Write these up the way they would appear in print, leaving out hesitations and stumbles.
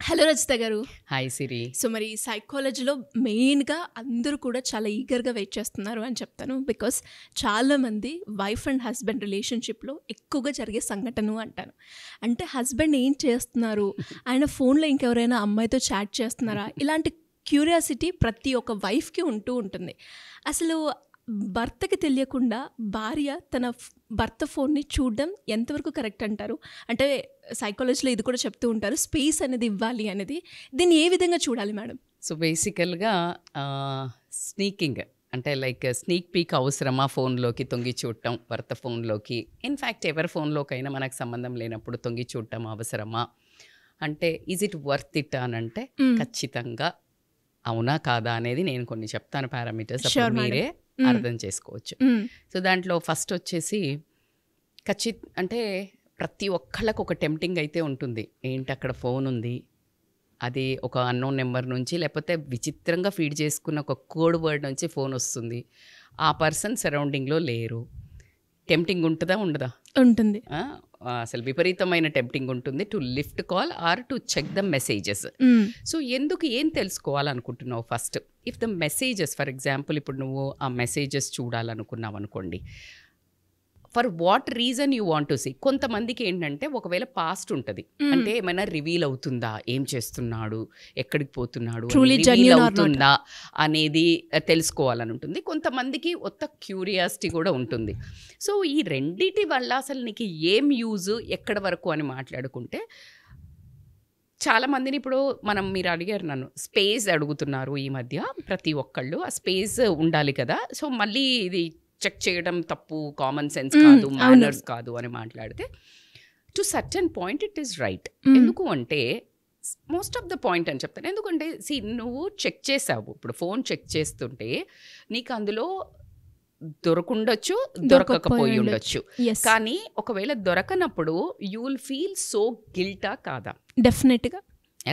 Hello Rajitha గారు. Hi సిరి. So మరి సైకాలజీలో మెయిన్గా అందరూ కూడా చాలా ఈగర్గా వెయిట్ చేస్తున్నారు అని చెప్తాను. బికాస్ చాలామంది వైఫ్ అండ్ హస్బెండ్ రిలేషన్షిప్లో ఎక్కువగా జరిగే సంఘటన అంటాను. అంటే హస్బెండ్ ఏం చేస్తున్నారు, ఆయన ఫోన్లో ఇంకెవరైనా అమ్మాయితో చాట్ చేస్తున్నారా, ఇలాంటి క్యూరియాసిటీ ప్రతి ఒక్క వైఫ్కి ఉంటూ ఉంటుంది. అసలు భర్తకి తెలియకుండా భార్య తన భర్త ఫోన్ని చూడడం ఎంతవరకు కరెక్ట్ అంటారు? అంటే సైకాలజీలో ఇది కూడా చెప్తూ ఉంటారు, స్పేస్ అనేది ఇవ్వాలి అనేది. దీన్ని ఏ విధంగా చూడాలి మేడం? సో బేసికల్గా స్నీకింగ్ అంటే లైక్ స్నీక్ పీక్ అవసరమా? ఫోన్లోకి తొంగి చూడటం, భర్త ఫోన్లోకి, ఇన్ఫ్యాక్ట్ ఎవరి ఫోన్లోకైనా మనకు సంబంధం లేనప్పుడు తొంగి చూడటం అవసరమా అంటే ఈజ్ ఇట్ వర్త్ ఇట్ అని అంటే ఖచ్చితంగా అవునా కాదా అనేది నేను కొన్ని చెప్తాను పారామీటర్స్, అప్పుడు మీరే అర్థం చేసుకోవచ్చు. సో దాంట్లో ఫస్ట్ వచ్చేసి అంటే ప్రతి ఒక్కళ్ళకు ఒక టెంప్టింగ్ అయితే ఉంటుంది. ఏంటి అక్కడ ఫోన్ ఉంది, అది ఒక అన్నోన్ నెంబర్ నుంచి, లేకపోతే విచిత్రంగా ఫీడ్ చేసుకున్న ఒక కోడ్ వర్డ్ నుంచి ఫోన్ వస్తుంది, ఆ పర్సన్ సరౌండింగ్లో లేరు. టెంప్టింగ్ ఉంటుందా ఉండదా? ఉంటుంది. అసలు విపరీతమైన టెంప్టింగ్ ఉంటుంది to lift call or to check the messages. So ఎందుకు ఏం తెలుసుకోవాలనుకుంటున్నావు first? If the messages, for example ఇప్పుడు నువ్వు ఆ మెసేజెస్ చూడాలనుకున్నావు అనుకోండి, for what reason you want to see. కొంతమందికి ఏంటంటే ఒకవేళ పాస్ట్ ఉంటుంది, అంటే ఏమైనా రివీల్ అవుతుందా, ఏం చేస్తున్నాడు, ఎక్కడికి పోతున్నాడు, రివీల్ అవుతుందా అనేది తెలుసుకోవాలని ఉంటుంది. కొంతమందికి ఒక్క క్యూరియాసిటీ కూడా ఉంటుంది. సో ఈ రెండిటి వల్ల అసలు నీకు ఏం యూజ్, ఎక్కడి వరకు అని మాట్లాడుకుంటే, చాలామందిని ఇప్పుడు మీరు అడిగారు నన్ను, స్పేస్ అడుగుతున్నారు ఈ మధ్య ప్రతి ఒక్కళ్ళు. ఆ స్పేస్ ఉండాలి కదా. సో మళ్ళీ ఇది చెక్ చేయడం తప్పు, కామన్ సెన్స్ కాదు, మేనర్స్ కాదు అని మాట్లాడితే to certain point it is right. ఎందుకు అంటే మోస్ట్ ఆఫ్ ద పాయింట్ అని చెప్తాను. ఎందుకంటే నువ్వు చెక్ చేసావు, ఇప్పుడు ఫోన్ చెక్ చేస్తుంటే నీకు అందులో దొరకుండొచ్చు, దొరకకపోయి ఉండొచ్చు. కానీ ఒకవేళ దొరకనప్పుడు యూ విల్ ఫీల్ సో గిల్టా కాదా? డెఫినెట్గా,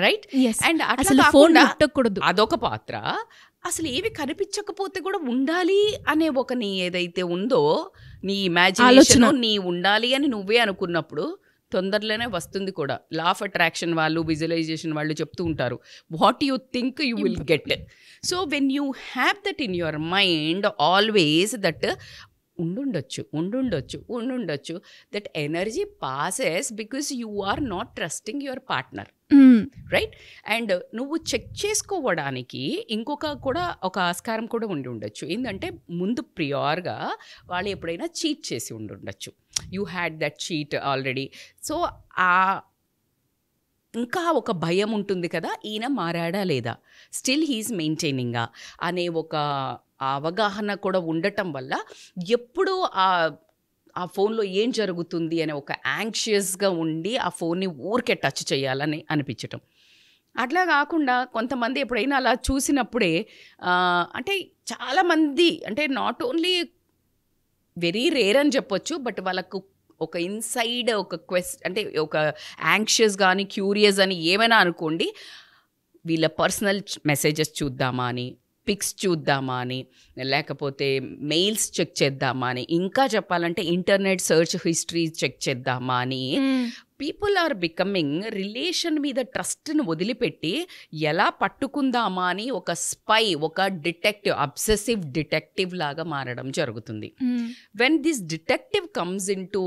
రైట్. అండ్ అదొక పాత్ర. అసలు ఏవి కనిపించకపోతే కూడా ఉండాలి అనే ఒక నీ ఏదైతే ఉందో, నీ ఇమాజినేషన్, నీ ఉండాలి అని నువ్వే అనుకున్నప్పుడు తొందరలోనే వస్తుంది కూడా. లా ఆఫ్ అట్రాక్షన్ వాళ్ళు, విజువలైజేషన్ వాళ్ళు చెప్తూ ఉంటారు, what you think you will get. So when you have that in your mind always, that ఉండుండొచ్చు, that energy passes because you are not trusting your partner, right. And నువ్వు check చేసుకోవడానికి ఇంకొక కూడా ఒక ఆస్కారం కూడా ఉండి ఉండొచ్చు. ఏంటంటే ముందు ప్రియార్గా వాళ్ళు ఎప్పుడైనా చీట్ చేసి ఉండొచ్చు, you had that cheat already. So ఇంకా ఒక భయం ఉంటుంది కదా, ఈయన మారాడా లేదా, స్టిల్ హీఈస్ మెయింటైనింగా అనే ఒక అవగాహన కూడా ఉండటం వల్ల ఎప్పుడూ ఆ ఫోన్లో ఏం జరుగుతుంది అనే ఒక యాంగ్షియస్గా ఉండి ఆ ఫోన్ని ఊరికే టచ్ చేయాలని అనిపించటం. అట్లా కాకుండా కొంతమంది ఎప్పుడైనా అలా చూసినప్పుడే, అంటే చాలామంది, అంటే నాట్ ఓన్లీ వెరీ రేర్ అని చెప్పొచ్చు, బట్ వాళ్ళకు ఒక ఇన్సైడ్ ఒక అంటే ఒక యాంగ్షియస్ కానీ క్యూరియస్ అని ఏమైనా అనుకోండి, వీళ్ళ పర్సనల్ మెసేజెస్ చూద్దామా అని, పిక్స్ చూద్దామా అని, లేకపోతే మెయిల్స్ చెక్ చేద్దామా అని, ఇంకా చెప్పాలంటే ఇంటర్నెట్ సర్చ్ హిస్టరీ చెక్ చేద్దామా అని, పీపుల్ ఆర్ బికమింగ్ రిలేషన్ మీద ట్రస్ట్ను వదిలిపెట్టి ఎలా పట్టుకుందామా అని ఒక స్పై, ఒక డిటెక్టివ్, అబ్సెసివ్ డిటెక్టివ్ లాగా మారడం జరుగుతుంది. When this detective comes in to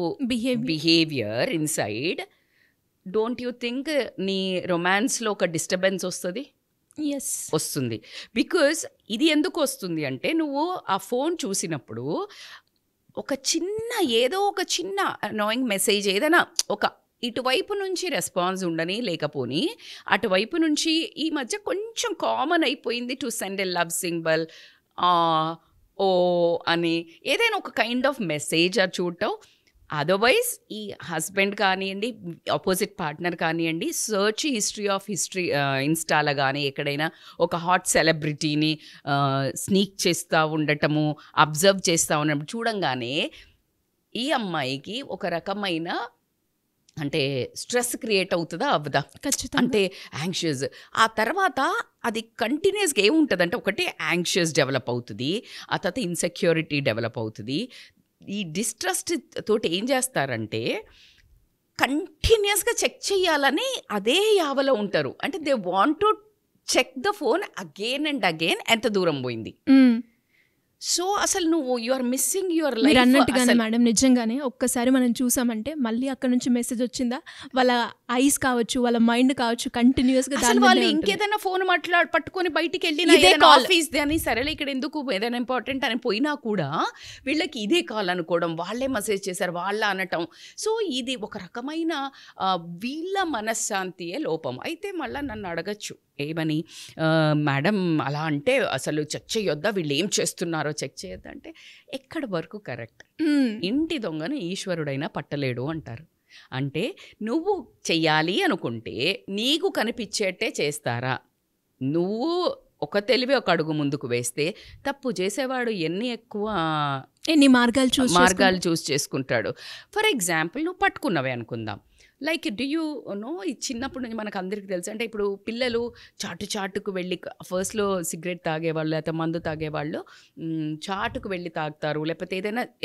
behaviour inside, don't you think నీ రొమాన్స్లో ఒక డిస్టర్బెన్స్ వస్తుంది? బికాజ్ ఇది ఎందుకు వస్తుంది అంటే, నువ్వు ఆ ఫోన్ చూసినప్పుడు ఒక చిన్న, ఏదో ఒక చిన్న అనాయింగ్ మెసేజ్, ఏదైనా ఒక ఇటువైపు నుంచి రెస్పాన్స్ ఉండని లేకపోని, అటువైపు నుంచి ఈ మధ్య కొంచెం కామన్ అయిపోయింది to send a love symbol, ఓ అని ఏదైనా ఒక కైండ్ ఆఫ్ మెసేజ్ అది చూడటం. అదర్వైజ్ ఈ హస్బెండ్ కానివ్వండి, ఆపోజిట్ పార్ట్నర్ కానివ్వండి, సర్చ్ హిస్టరీ ఇన్స్టాలో కానీ ఎక్కడైనా ఒక హాట్ సెలబ్రిటీని స్నీక్ చేస్తూ ఉండటము, అబ్జర్వ్ చేస్తూ ఉన్నప్పుడు చూడంగానే ఈ అమ్మాయికి ఒక రకమైన అంటే స్ట్రెస్ క్రియేట్ అవుతుందా అవ్వదా? ఖచ్చితంగా. అంటే యాంగ్షియస్. ఆ తర్వాత అది కంటిన్యూస్గా ఏముంటుంది అంటే, ఒకటే యాంగ్షియస్ డెవలప్ అవుతుంది, ఆ తర్వాత ఇన్సెక్యూరిటీ డెవలప్ అవుతుంది. ఈ డిస్ట్రస్ట్ తోటి ఏం చేస్తారంటే, కంటిన్యూస్గా చెక్ చేయాలని అదే యావలో ఉంటారు. అంటే they want to check the phone again and again ఎంత దూరం పోయింది. సో అసలు నువ్వు యు ఆర్ మిస్సింగ్ యువర్ మీరు లైఫ్. అన్నట్టుగానే మేడం, నిజంగానే ఒక్కసారి మనం చూసామంటే మళ్ళీ అక్కడ నుంచి మెసేజ్ వచ్చిందా, వాళ్ళ ఐస్ కావచ్చు, వాళ్ళ మైండ్ కావచ్చు, కంటిన్యూస్గా అసలు వాళ్ళు ఇంకేదైనా ఫోన్ పట్టుకొని బయటికి వెళ్ళిన ఆఫీస్ అని సరేలే ఇక్కడ ఎందుకు ఏదైనా ఇంపార్టెంట్ అని పోయినా కూడా వీళ్ళకి ఇదే కాల్ అనుకోవడం, వాళ్ళే మెసేజ్ చేశారు వాళ్ళ అనటం. సో ఇది ఒక రకమైన వీళ్ళ మనశ్శాంతియే లోపం. అయితే మళ్ళీ నన్ను అడగచ్చు ఏమని, మేడం అలా అంటే అసలు చెక్ చేయొద్దా, వీళ్ళు ఏం చేస్తున్నారో చెక్ చేయొద్దా అంటే ఎక్కడి వరకు కరెక్ట్. ఇంటి దొంగను ఈశ్వరుడైనా పట్టలేడు అంటారు. అంటే నువ్వు చెయ్యాలి అనుకుంటే నీకు కనిపించేట్టే చేస్తారా? నువ్వు ఒక తెలివి ఒక అడుగు ముందుకు వేస్తే తప్పు చేసేవాడు ఎన్ని మార్గాలు చూస్ చేసుకుంటాడు. ఫర్ ఎగ్జాంపుల్ నువ్వు పట్టుకున్నవే అనుకుందాం, లైక్ డూ యూ నో, ఈ చిన్నప్పటి నుంచి మనకు అందరికీ తెలుసు. అంటే ఇప్పుడు పిల్లలు చాటుకు వెళ్ళి ఫస్ట్లో సిగరెట్ తాగేవాళ్ళు లేకపోతే మందు తాగేవాళ్ళు చాటుకు వెళ్ళి తాగుతారు, లేకపోతే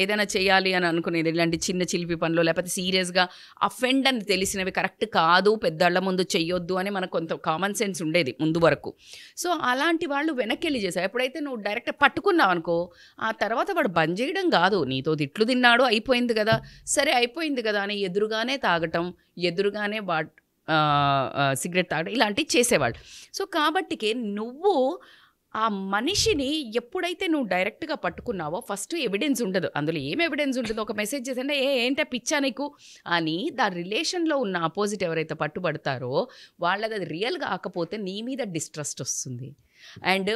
ఏదైనా చేయాలి అని అనుకునేది ఇలాంటి చిన్న చిలిపి పనులు, లేకపోతే సీరియస్గా అఫెండ్ అని తెలిసినవి కరెక్ట్ కాదు పెద్దళ్ళ ముందు చెయ్యొద్దు అని మనకు కొంత కామన్ సెన్స్ ఉండేది ముందు వరకు. సో అలాంటి వాళ్ళు వెనక్కి వెళ్ళి చేశారు. ఎప్పుడైతే నువ్వు డైరెక్ట్ పట్టుకున్నావు అనుకో, ఆ తర్వాత వాడు బంద్ చేయడం కాదు, నీతో తిట్లు తిన్నాడు అయిపోయింది కదా, సరే అయిపోయింది కదా అని ఎదురుగానే తాగటం, ఎదురుగానే సిగరెట్ తాగడం ఇలాంటివి చేసేవాళ్ళు. సో కాబట్టికే నువ్వు ఆ మనిషిని ఎప్పుడైతే నువ్వు డైరెక్ట్గా పట్టుకున్నావో ఫస్ట్ ఎవిడెన్స్ ఉండదు, అందులో ఏం ఎవిడెన్స్ ఉంటుంది, ఒక మెసేజ్ చేసంటే ఏంటో పిచ్చా నీకు అని దాని రిలేషన్లో ఉన్న ఆపోజిట్ ఎవరైతే పట్టుబడతారో వాళ్ళది అది రియల్గా కాకపోతే నీ మీద డిస్ట్రస్ట్ వస్తుంది. అండ్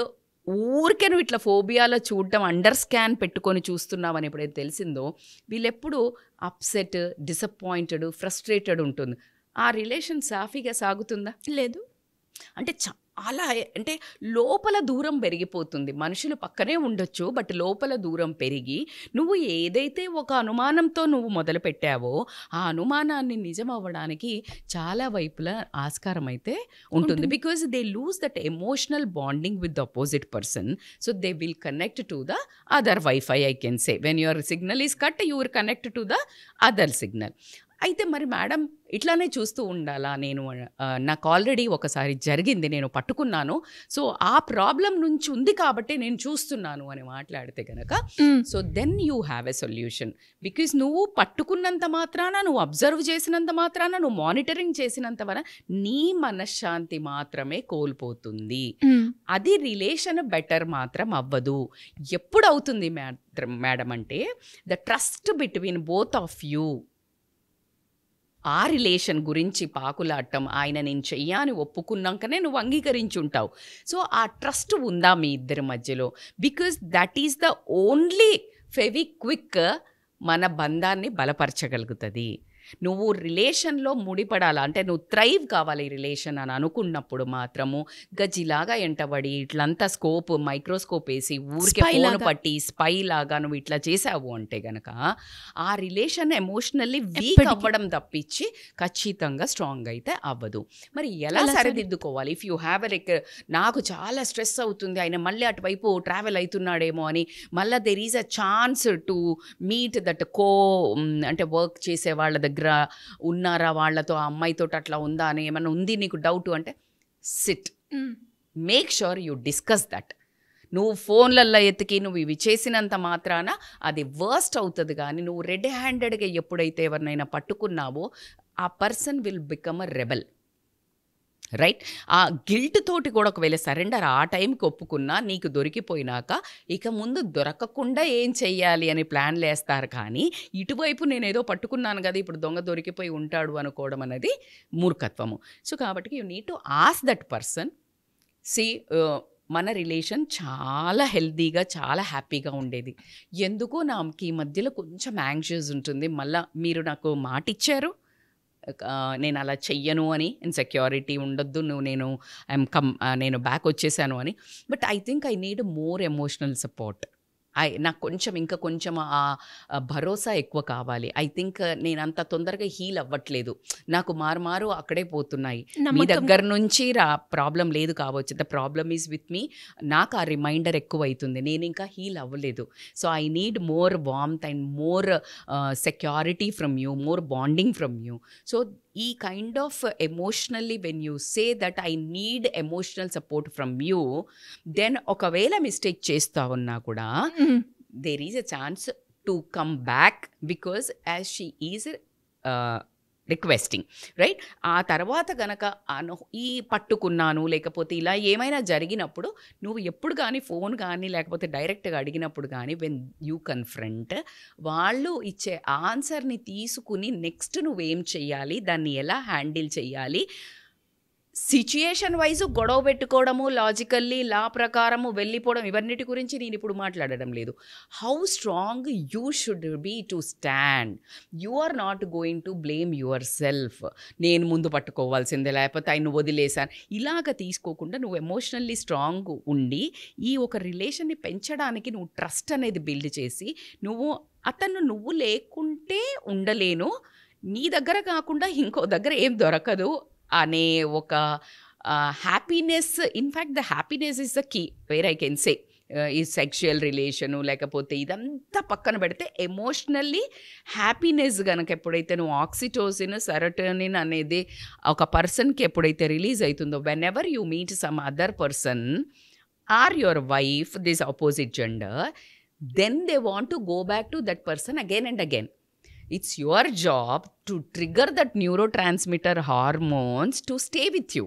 ఊరికే నువ్వు ఇట్లా ఫోబియాలో చూడటం, అండర్ స్కాన్ పెట్టుకొని చూస్తున్నావని ఎప్పుడైతే తెలిసిందో వీళ్ళెప్పుడు అప్సెట్, డిసప్పాయింటెడ్, ఫ్రస్ట్రేటెడ్ ఉంటుంది. ఆ రిలేషన్ సాఫీగా సాగుతుందా? లేదు. అంటే చాలా అంటే లోపల దూరం పెరిగిపోతుంది. మనుషులు పక్కనే ఉండొచ్చు, బట్ లోపల దూరం పెరిగి నువ్వు ఏదైతే ఒక అనుమానంతో నువ్వు మొదలు పెట్టావో ఆ అనుమానాన్ని నిజం అవ్వడానికి చాలా వైపులా ఆస్కారం అయితే ఉంటుంది. Because they lose that emotional bonding with the opposite person. So they will connect to the other wifi. I can say when your signal is cut you will connect to the other signal. అయితే మరి madam ఇట్లానే చూస్తూ ఉండాలా? నాకు already ఒకసారి జరిగింది, నేను పట్టుకున్నాను, సో ఆ ప్రాబ్లం నుంచి ఉంది కాబట్టి నేను చూస్తున్నాను అని మాట్లాడితే కనుక so then you have a solution. Because నువ్వు పట్టుకున్నంత మాత్రాన, నువ్వు అబ్జర్వ్ చేసినంత మాత్రాన, నువ్వు మానిటరింగ్ చేసినంత వల్ల నీ మనశ్శాంతి మాత్రమే కోల్పోతుంది. అది రిలేషన్ బెటర్ మాత్రం అవ్వదు. ఎప్పుడు అవుతుంది మేడం అంటే the trust between both of you, ఆ రిలేషన్ గురించి పాకులాడటం, ఆయన నేను చెయ్యాని ఒప్పుకున్నాకనే నువ్వు అంగీకరించి ఉంటావు. సో ఆ ట్రస్ట్ ఉందా మీ ఇద్దరి మధ్యలో? Because that is the only Fevikwik మన బంధాన్ని బలపరచగలుగుతుంది. నువ్వు రిలేషన్లో ముడిపడాలా అంటే నువ్వు థ్రైవ్ కావాలి ఈ రిలేషన్ అని అనుకున్నప్పుడు మాత్రము గజిలాగా ఎంటబడి ఇట్లంతా స్కోప్ మైక్రోస్కోప్ వేసి ఊరికే ఫోన్ పట్టి స్పై లాగా నువ్వు ఇట్లా చేసావు అంటే గనక ఆ రిలేషన్ ఎమోషనల్లీ వీక్ అవ్వడం తప్పించి ఖచ్చితంగా స్ట్రాంగ్ అయితే అవ్వదు. మరి ఎలా సరిదిద్దుకోవాలి? ఇఫ్ యూ హ్యావ్ నాకు చాలా స్ట్రెస్ అవుతుంది, ఆయన మళ్ళీ అటువైపు ట్రావెల్ అవుతున్నాడేమో అని, మళ్ళీ there is a chance to meet that అంటే వర్క్ చేసే వాళ్ళ దగ్గర ఉన్నారా, వాళ్ళతో ఆ అమ్మాయితో అట్లా ఉందా అని ఏమన్నా ఉంది నీకు డౌట్ అంటే SIT, make sure you discuss that. నువ్వు ఫోన్లల్లో ఎత్తికి నువ్వు ఇవి చేసినంత మాత్రాన అది వర్స్ట్ అవుతుంది. కానీ నువ్వు రెడ్ హ్యాండెడ్గా ఎప్పుడైతే ఎవరినైనా పట్టుకున్నావో ఆ person will become a rebel, right? ఆ గిల్ట్ తోటి కూడా ఒకవేళ సరెండర్ ఆ టైంకి ఒప్పుకున్నా నీకు దొరికిపోయినాక ఇక ముందు దొరకకుండా ఏం చెయ్యాలి అని ప్లాన్లు వేస్తారు. కానీ ఇటువైపు నేను ఏదో పట్టుకున్నాను కదా ఇప్పుడు దొంగ దొరికిపోయి ఉంటాడు అనుకోవడం అనేది మూర్ఖత్వము. సో కాబట్టి you need to ask that person, see మన రిలేషన్ చాలా హెల్తీగా చాలా హ్యాపీగా ఉండేది, ఎందుకో నాకు ఈ మధ్యలో కొంచెం యాంగ్షియస్ ఉంటుంది, మళ్ళీ మీరు నాకు మాట ఇచ్చారు నేను అలా చెయ్యను అని, ఇన్సెక్యూరిటీ ఉండొద్దు, నేను బ్యాక్ వచ్చేసాను అని, but I think I need more emotional support నాకు కొంచెం ఇంకా కొంచెం ఆ భరోసా ఎక్కువ కావాలి. ఐ థింక్ నేను అంత తొందరగా హీల్ అవ్వట్లేదు, నాకు మారు అక్కడే పోతున్నాయి. మీ దగ్గర నుంచి ప్రాబ్లం లేదు కావచ్చు, the problem is with me. నాకు ఆ రిమైండర్ ఎక్కువ అవుతుంది, నేను ఇంకా హీల్ అవ్వలేదు. So I need more warmth and more security from you, more bonding from you. So ఈ kind of emotionally when you say that I need emotional support from you, then ఒకవేళ mistake చేస్తా ఉన్నా కూడా there is a chance to come back because as she is requesting, right? ఆ తర్వాత గనక ఈ పట్టుకున్నాను లేకపోతే ఇలా ఏమైనా జరిగినప్పుడు నువ్వు ఎప్పుడు కానీ ఫోన్ కానీ లేకపోతే డైరెక్ట్గా అడిగినప్పుడు కానీ వెన్ యూ కన్ఫ్రంట్, వాళ్ళు ఇచ్చే ఆన్సర్ని తీసుకుని నెక్స్ట్ నువ్వేం చెయ్యాలి, దాన్ని ఎలా హ్యాండిల్ చెయ్యాలి, సిచ్యుయేషన్ వైజ్ గొడవ పెట్టుకోవడము, లాజికల్లీ లా ప్రకారము వెళ్ళిపోవడం, ఇవన్నిటి గురించి నేను ఇప్పుడు మాట్లాడడం లేదు. How strong you should be to stand. You are not going to blame yourself. నేను ముందు పట్టుకోవాల్సిందే లేకపోతే ఆయన వదిలేశాను, ఇలాగ తీసుకోకుండా నువ్వు ఎమోషనల్లీ స్ట్రాంగ్ ఉండి ఈ ఒక రిలేషన్ని పెంచడానికి నువ్వు ట్రస్ట్ అనేది బిల్డ్ చేసి, నువ్వు లేకుంటే ఉండలేను, నీ దగ్గర కాకుండా ఇంకో దగ్గర ఏం దొరకదు అనే ఒక happiness. In fact the happiness is the key where I can say. ఈ సెక్షువల్ రిలేషను లేకపోతే ఇదంతా పక్కన పెడితే ఎమోషనల్లీ హ్యాపీనెస్ కనుక ఎప్పుడైతే నువ్వు ఆక్సిటోసిన్, సెరోటోనిన్ అనేది ఒక పర్సన్కి ఎప్పుడైతే రిలీజ్ అవుతుందో, whenever you meet some other person or your wife, this opposite gender, then they want to go back to that person again and again. It's your job to trigger that neurotransmitter hormones to stay with you,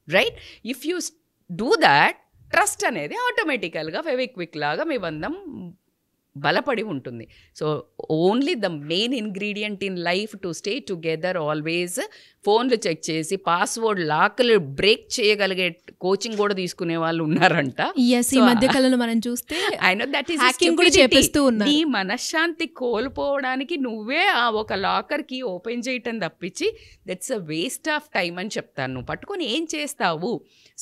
right? If you do that, trust అనేది ఆటోమేటికల్గా ఫెవిక్విక్ లాగా మీ బంధం బలపడి ఉంటుంది. So only the main ingredient in life to stay together always, ఫోన్లు check చేసి password లాక్లు break చేయగలిగే coaching కూడా తీసుకునే వాళ్ళు ఉన్నారంట. ఈ మధ్య కాలంలో మనం చూస్తే ఐ నో దట్ ఈస్ నీ మనశ్శాంతి కోల్పోవడానికి నువ్వే ఆ ఒక లాకర్ కి ఓపెన్ చేయటం తప్పించి that's a waste of time అని చెప్తాను. నువ్వు పట్టుకొని ఏం చేస్తావు?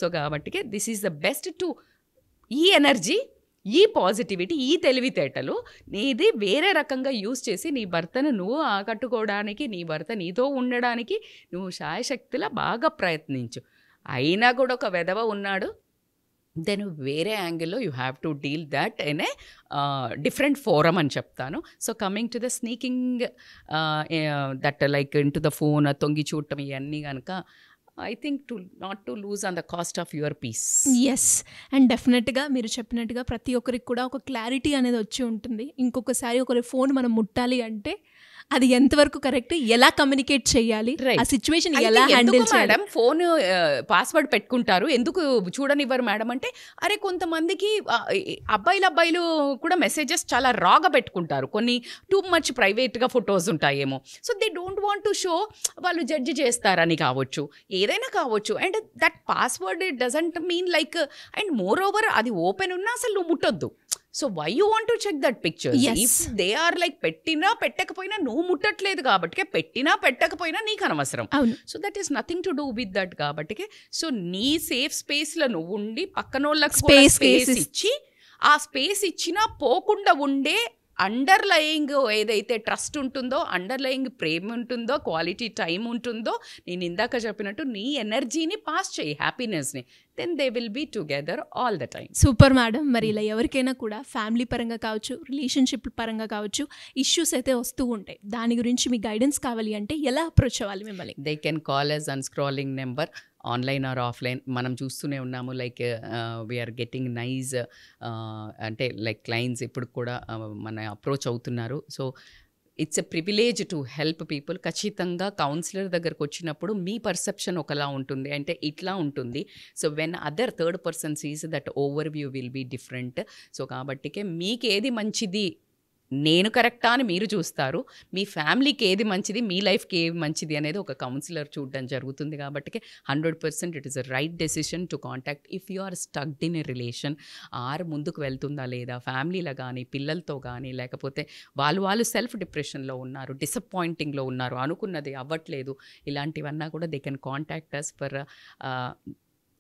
సో కాబట్టి this is the best to ఈ ఎనర్జీ, ఈ పాజిటివిటీ, ఈ తెలివితేటలు నీది వేరే రకంగా యూజ్ చేసి నీ భర్తను నువ్వు ఆకట్టుకోవడానికి, నీ భర్త నీతో ఉండడానికి నువ్వు శాయశక్తిలా బాగా ప్రయత్నించు. అయినా కూడా ఒక వెధవ ఉన్నాడు, దెన్ వేరే యాంగిల్లో you have to deal that in a different forum అని చెప్తాను. So coming to the sneaking that like in to the phone, తొంగి చూడటం, ఇవన్నీ కనుక I think not to lose on the cost of your peace. Yes, and డెఫినెట్గా మీరు చెప్పినట్టుగా ప్రతి ఒక్కరికి కూడా ఒక క్లారిటీ అనేది వచ్చి ఉంటుంది. ఇంకొకసారి ఒకరి ఫోన్ మనం ముట్టాలి అంటే అది ఎంతవరకు కరెక్ట్, ఎలా కమ్యూనికేట్ చేయాలి, ఆ సిచ్యువేషన్ ఎలా హ్యాండిల్ చేయాలి. మేడం ఫోన్ పాస్వర్డ్ పెట్టుకుంటారు, ఎందుకు చూడనివ్వరు మేడం అంటే, అరే కొంతమందికి అబ్బాయిలు కూడా మెసేజెస్ చాలా రాగా పెట్టుకుంటారు, కొన్ని టూ మచ్ ప్రైవేట్గా ఫొటోస్ ఉంటాయేమో. So they don't want to show, వాళ్ళు జడ్జి చేస్తారని కావచ్చు, ఏదైనా కావచ్చు. And that password doesn't mean like, and moreover అది ఓపెన్ ఉన్నా అసలు నువ్వు ముట్టొద్దు. So why you want to check that pictures? If they are like పెట్టినా పెట్టకపోయినా నువ్వు ముట్టట్లేదు కాబట్టి, పెట్టినా పెట్టకపోయినా నీకు అనవసరం. So that is nothing to do with that కాబట్టి, సో నీ సేఫ్ స్పేస్లో నువ్వు ఉండి పక్కనోళ్ళకి స్పేస్ ఇచ్చి, ఆ స్పేస్ ఇచ్చినా పోకుండా ఉండే అండర్లయింగ్ ఏదైతే ట్రస్ట్ ఉంటుందో, అండర్లయింగ్ ప్రేమ ఉంటుందో, క్వాలిటీ టైం ఉంటుందో, నేను ఇందాక చెప్పినట్టు నీ ఎనర్జీని పాస్ చేయి, హ్యాపీనెస్ని, then they will be together all the time. Super madam. మరి ఇలా ఎవరికైనా కూడా ఫ్యామిలీ పరంగా కావచ్చు, రిలేషన్షిప్ పరంగా కావచ్చు, ఇష్యూస్ అయితే వస్తూ ఉంటాయి, దాని గురించి మీ గైడెన్స్ కావాలి అంటే ఎలా అప్రోచ్ అవ్వాలి మిమ్మల్ని? They can call us on scrolling number, online or offline. మనం చూస్తూనే ఉన్నాము, లైక్ వీఆర్ గెట్టింగ్ నైస్ అంటే లైక్ క్లయింట్స్ ఇప్పుడు కూడా మన అప్రోచ్ అవుతున్నారు. So it's a privilege to help people. ఖచ్చితంగా కౌన్సిలర్ దగ్గరకు వచ్చినప్పుడు మీ పర్సెప్షన్ ఒకలా ఉంటుంది, అంటే ఇట్లా ఉంటుంది. So when other third person sees that overview will be different. So కాబట్టికే మీకు ఏది మంచిది, నేను కరెక్టా అని మీరు చూస్తారు, మీ ఫ్యామిలీకి ఏది మంచిది, మీ లైఫ్కి ఏది మంచిది అనేది ఒక కౌన్సిలర్ చూడడం జరుగుతుంది. కాబట్టి 100% it is a right decision to contact if you are stucked in a relation, or ముందుకు వెళ్తుందా లేదా, ఫ్యామిలీలో కానీ పిల్లలతో కానీ, లేకపోతే వాళ్ళు సెల్ఫ్ డిప్రెషన్లో ఉన్నారు, డిసప్పాయింటింగ్లో ఉన్నారు, అనుకున్నది అవ్వట్లేదు, ఇలాంటివన్నా కూడా they can contact us for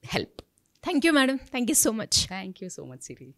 help. Thank you madam, thank you so much. Thank you so much Siri.